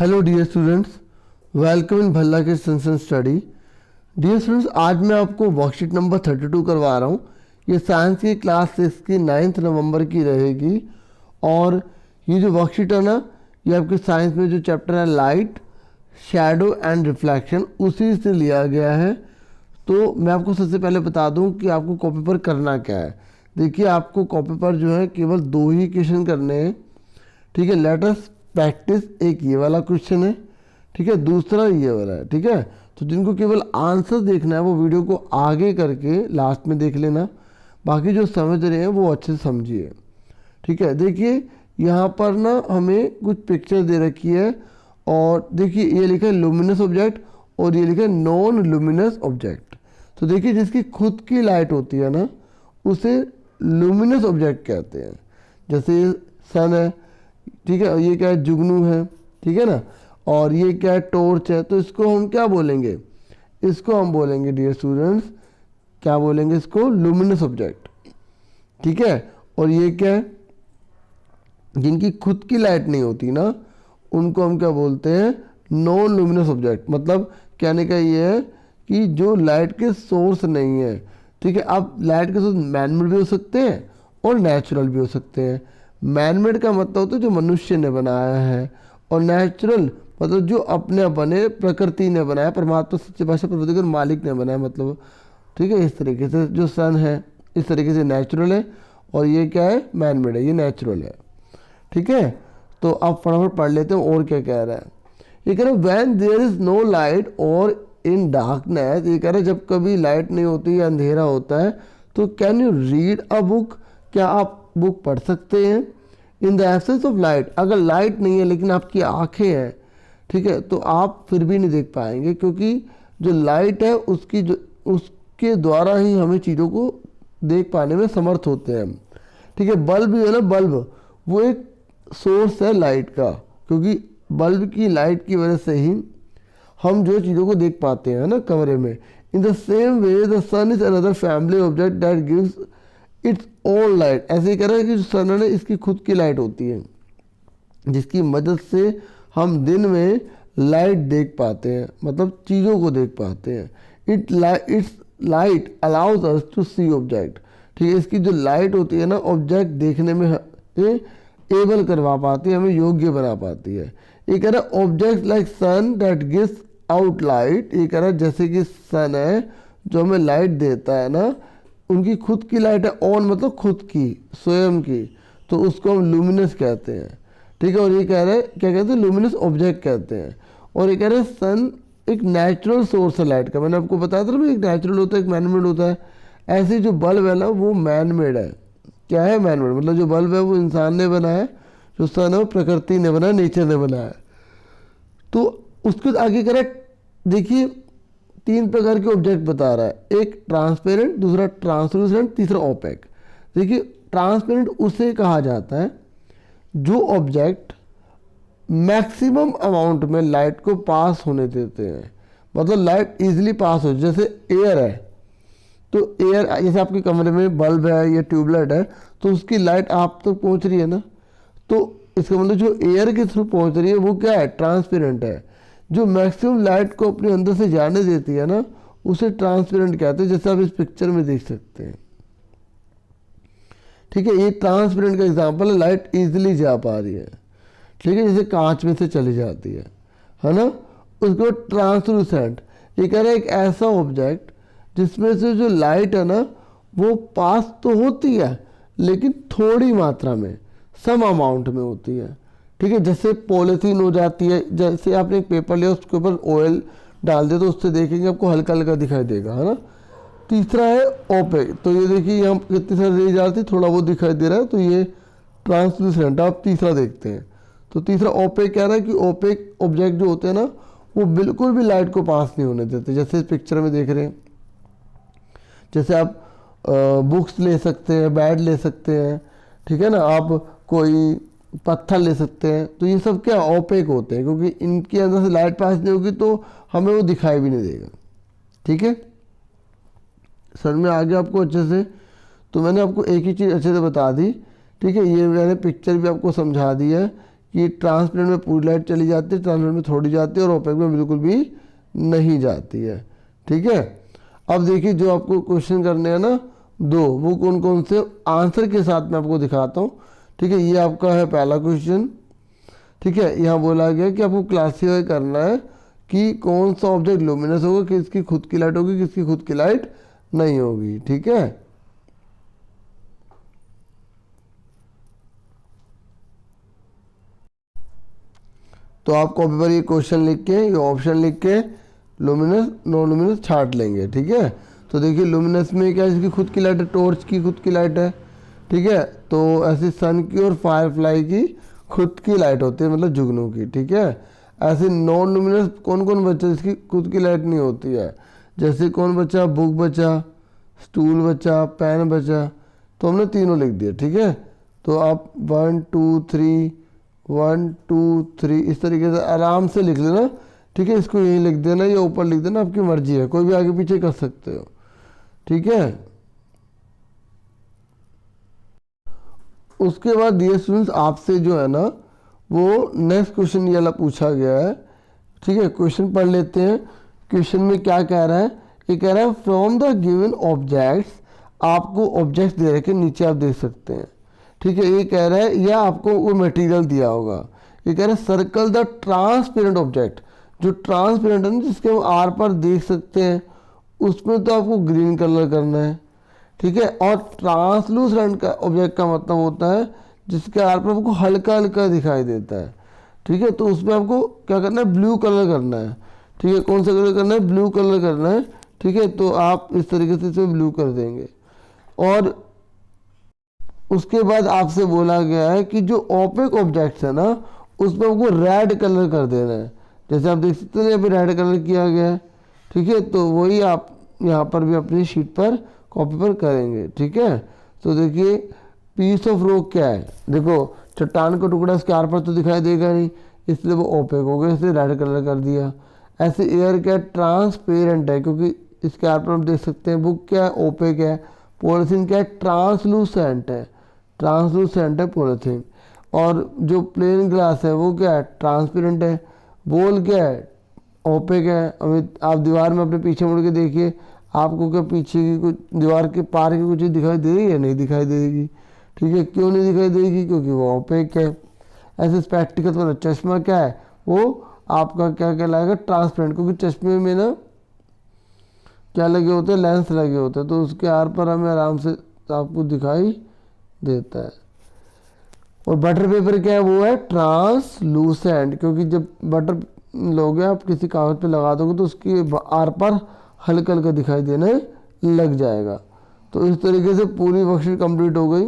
Hello dear students, welcome in Bhalla के सनसन study. Dear students, आज मैं आपको वर्कशीट नंबर 32 करवा रहा हूँ। ये साइंस की क्लास 6 की 9 नवंबर की रहेगी। और ये जो वर्कशीट है ना, ये आपके साइंस में जो चैप्टर है लाइट, शैडो एंड रिफ्लेक्शन, उसी से लिया गया है। तो मैं आपको सबसे पहले बता दूं कि आपको कॉपी पर करना क्या है। देखिए, आपको कॉपी पर जो है केवल 2 ही क्वेश्चन करने हैं। ठीक है, लेट अस प्रैक्टिस। एक ये वाला क्वेश्चन है, ठीक है, दूसरा ये वाला है। ठीक है, तो जिनको केवल आंसर देखना है वो वीडियो को आगे करके लास्ट में देख लेना। बाकी जो समझ रहे हैं वो अच्छे से समझिए। ठीक है, देखिए यहाँ पर ना हमें कुछ पिक्चर दे रखी है और देखिए ये लिखा है लुमिनस ऑब्जेक्ट और ये लिखा है नॉन लुमिनस ऑब्जेक्ट। तो देखिए, जिसकी खुद की लाइट होती है ना, उसे लुमिनस ऑब्जेक्ट कहते हैं। जैसे ये सन है, ठीक है, और ये क्या है, जुगनू है, ठीक है ना, और ये क्या है, टॉर्च है। तो इसको हम क्या बोलेंगे? इसको हम बोलेंगे डियर स्टूडेंट्स, क्या बोलेंगे इसको? Luminous object. ठीक है, और ये क्या है, जिनकी खुद की लाइट नहीं होती ना, उनको हम क्या बोलते हैं? Non luminous object. मतलब कहने का ये है कि जो लाइट के सोर्स नहीं है। ठीक है, अब लाइट के सोर्स मैनमेड भी हो सकते हैं और नेचुरल भी हो सकते हैं। मैनमेड का मतलब होता है जो मनुष्य ने बनाया है, और नेचुरल मतलब जो अपने बने, प्रकृति ने बनाया, परमात्मा सच्चे भाषा परमेश्वर मालिक ने बनाया, मतलब। ठीक है, इस तरीके से जो सन है इस तरीके से नेचुरल है, और ये क्या है? मैनमेड है, ये नेचुरल है। ठीक है, तो आप फटाफट पढ़ लेते हैं और क्या कह रहा है। ये कह रहा है when there is no light और इन डार्कनेस। ये कह रहा है जब कभी लाइट नहीं होती या अंधेरा होता है तो can you read a book? क्या आप बुक पढ़ सकते हैं? In the absence of light, अगर लाइट नहीं है लेकिन आपकी आंखें हैं, ठीक है, तो आप फिर भी नहीं देख पाएंगे, क्योंकि जो लाइट है उसके द्वारा ही हमें चीज़ों को देख पाने में समर्थ होते हैं हम। ठीक है, बल्ब है ना, बल्ब वो एक सोर्स है लाइट का, क्योंकि बल्ब की लाइट की वजह से ही हम जो चीज़ों को देख पाते हैं ना कमरे में। In the same way the sun is another family object that gives its own light. ऐसे ही कह रहा है कि जो सन है इसकी खुद की लाइट होती है, जिसकी मदद से हम दिन में लाइट देख पाते हैं, मतलब चीज़ों को देख पाते हैं। Its light allows us to see object. ठीक है, इसकी जो लाइट होती है ना, ऑब्जेक्ट देखने में एबल करवा पाती है, हमें योग्य बना पाती है। ये कह रहा है object like sun that gives out light. ये कह रहा है जैसे कि सन है जो हमें लाइट देता है ना, उनकी खुद की लाइट है, ऑन मतलब खुद की, स्वयं की, तो उसको हम लुमिनस कहते हैं। ठीक है, और ये कह रहे हैं क्या कहते हैं? लुमिनस ऑब्जेक्ट कहते हैं। और ये कह रहे हैं सन एक नेचुरल सोर्स है लाइट का। मैंने आपको बताया था ना, एक नेचुरल होता है, एक मैनमेड होता है। ऐसे जो बल्ब है ना वो मैनमेड है। क्या है मैनमेड? मतलब जो बल्ब है वो इंसान ने बनाया, जो सन है वो प्रकृति ने बनाया, नेचर ने बनाया। तो उसके आगे कह रहा है, देखिए 3 प्रकार के ऑब्जेक्ट बता रहा है, एक ट्रांसपेरेंट, दूसरा ट्रांसलूसेंट, तीसरा ओपेक। देखिए, ट्रांसपेरेंट उसे कहा जाता है जो ऑब्जेक्ट मैक्सिमम अमाउंट में लाइट को पास होने देते हैं, मतलब लाइट इजीली पास हो। जैसे एयर है, तो एयर जैसे आपके कमरे में बल्ब है या ट्यूबलाइट है, तो उसकी लाइट आप तक पहुंच रही है ना, तो इसका मतलब जो एयर के थ्रू पहुंच रही है वो क्या है? ट्रांसपेरेंट है। जो मैक्सिमम लाइट को अपने अंदर से जाने देती है ना, उसे ट्रांसपेरेंट कहते हैं, जैसे आप इस पिक्चर में देख सकते हैं। ठीक है, ये ट्रांसपेरेंट का एग्जांपल है, लाइट इजीली जा पा रही है। ठीक है, जैसे कांच में से चली जाती है ना। उसके बाद ट्रांसलूसेंट, ये कह रहा है एक ऐसा ऑब्जेक्ट जिसमें से जो लाइट है ना वो पास तो होती है लेकिन थोड़ी मात्रा में, सम अमाउंट में होती है। ठीक है, जैसे पॉलीथीन हो जाती है, जैसे आपने एक पेपर लिया उसके ऊपर ऑयल डाल दे तो उससे देखेंगे आपको हल्का हल्का दिखाई देगा, है ना। तीसरा है ओपेक। तो ये देखिए यहाँ कितनी सारी रेज आती है, थोड़ा बहुत दिखाई दे रहा है, तो ये ट्रांसलूसेंट। आप तीसरा देखते हैं, तो तीसरा ओपेक कह रहा है कि ओपेक ऑब्जेक्ट जो होते हैं ना वो बिल्कुल भी लाइट को पास नहीं होने देते, जैसे इस पिक्चर में देख रहे हैं। जैसे आप बुक्स ले सकते हैं, बैट ले सकते हैं, ठीक है ना, आप कोई पत्थर ले सकते हैं, तो ये सब क्या ओपेक होते हैं, क्योंकि इनके अंदर से लाइट पास नहीं होगी तो हमें वो दिखाई भी नहीं देगा। ठीक है, सर में आ गया आपको अच्छे से? तो मैंने आपको एक ही चीज़ अच्छे से बता दी। ठीक है, ये मैंने पिक्चर भी आपको समझा दी है कि ट्रांसपेरेंट में पूरी लाइट चली जाती है, ट्रांसपेरेंट में थोड़ी जाती है और ओपेक में बिल्कुल भी नहीं जाती है। ठीक है, अब देखिए जो आपको क्वेश्चन करने हैं ना दो, वो कौन कौन से आंसर के साथ मैं आपको दिखाता हूँ। ठीक है, ये आपका है पहला क्वेश्चन। ठीक है, यहाँ बोला गया कि आपको क्लासीफाई करना है कि कौन सा ऑब्जेक्ट लुमिनस होगा, किसकी खुद की लाइट होगी, किसकी खुद की लाइट नहीं होगी। ठीक है, तो आप कॉपी पर ये क्वेश्चन लिख के, ये ऑप्शन लिख के लुमिनस नॉन लुमिनस छाट लेंगे। ठीक है, तो देखिए लुमिनस में क्या है, इसकी खुद की लाइट है, टॉर्च की खुद की लाइट है। ठीक है, तो ऐसे सन की और फायरफ्लाई की खुद की लाइट होती है, मतलब जुगनू की। ठीक है, ऐसे नॉन लुमिनस कौन कौन बचा जिसकी खुद की लाइट नहीं होती है, जैसे कौन बचा, बुक बचा, स्टूल बचा, पेन बचा, तो हमने तीनों लिख दिया। ठीक है, तो आप 1 2 3 1 2 3 इस तरीके से आराम से लिख लेना। ठीक है, इसको यहीं लिख देना या ऊपर लिख देना, आपकी मर्जी है, कोई भी आगे पीछे कर सकते हो। ठीक है, उसके बाद डियर स्टूडेंट्स आपसे जो है ना वो नेक्स्ट क्वेश्चन ये वाला पूछा गया है। ठीक है, क्वेश्चन पढ़ लेते हैं। क्वेश्चन में क्या कह रहा है, ये कह रहा है फ्रॉम द गिवन ऑब्जेक्ट्स, आपको ऑब्जेक्ट्स दे रखे नीचे आप देख सकते हैं। ठीक है, ये कह रहा है या आपको वो मटेरियल दिया होगा। ये कह रहा है सर्कल द ट्रांसपेरेंट ऑब्जेक्ट, जो ट्रांसपेरेंट है ना जिसके हम आर पर देख सकते हैं, उसमें तो आपको ग्रीन कलर करना है। ठीक है, और ट्रांसलूसेंट का ऑब्जेक्ट का मतलब होता है जिसके आर पर आपको हल्का हल्का दिखाई देता है। ठीक है, तो उसमें आपको क्या करना है, ब्लू कलर करना है। ठीक है, कौन सा कलर करना है, ब्लू कलर करना है। ठीक है, तो आप इस तरीके से इसे ब्लू कर देंगे। और उसके बाद आपसे बोला गया है कि जो ओपेक ऑब्जेक्ट्स है ना उसमें आपको रेड कलर कर देना है। जैसे आप देख सकते हैं यहाँ पे रेड कलर किया गया है। ठीक है, तो वही आप यहाँ पर भी अपनी शीट पर कॉपी पर करेंगे। ठीक है, तो देखिए पीस ऑफ रॉक क्या है, देखो चट्टान का टुकड़ा इसके आर पर तो दिखाई देगा नहीं, इसलिए वो ओपेक हो गया, इसलिए रेड कलर कर दिया। ऐसे एयर क्या ट्रांसपेरेंट है, क्योंकि इसके आर पर हम देख सकते हैं। बुक क्या है, ओपेक है। पॉलिथीन क्या है, ट्रांसलूसेंट है, ट्रांसलूसेंट है पॉलिथीन। और जो प्लेन ग्लास है वो क्या है, ट्रांसपेरेंट है। बॉल क्या है, ओपेक है। अभी आप दीवार में अपने पीछे मुड़ के देखिए, आपको क्या पीछे की कुछ दीवार के पार की कुछ चीज़ दिखाई दे रही है, नहीं दिखाई देगी। ठीक है, क्यों नहीं दिखाई देगी, क्योंकि वो ओपेक है। ऐसे स्पेक्टिकल्स मतलब चश्मा क्या है, वो आपका क्या कहलाएगा, ट्रांसपेरेंट, क्योंकि चश्मे में ना क्या लगे होते हैं, लेंस लगे होते हैं, तो उसके आर पर हमें आराम से आपको दिखाई देता है। और बटर पेपर क्या है, वो है ट्रांसलूसेंट, क्योंकि जब बटर लोगे आप किसी कागज पे लगा दोगे तो उसकी आर पर हल्का हल्का दिखाई देने लग जाएगा। तो इस तरीके से पूरी वर्कशीट कंप्लीट हो गई।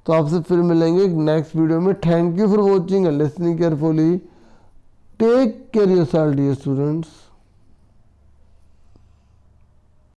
तो आपसे फिर मिलेंगे नेक्स्ट वीडियो में। Thank you for watching and listening carefully. Take care yourself dear students.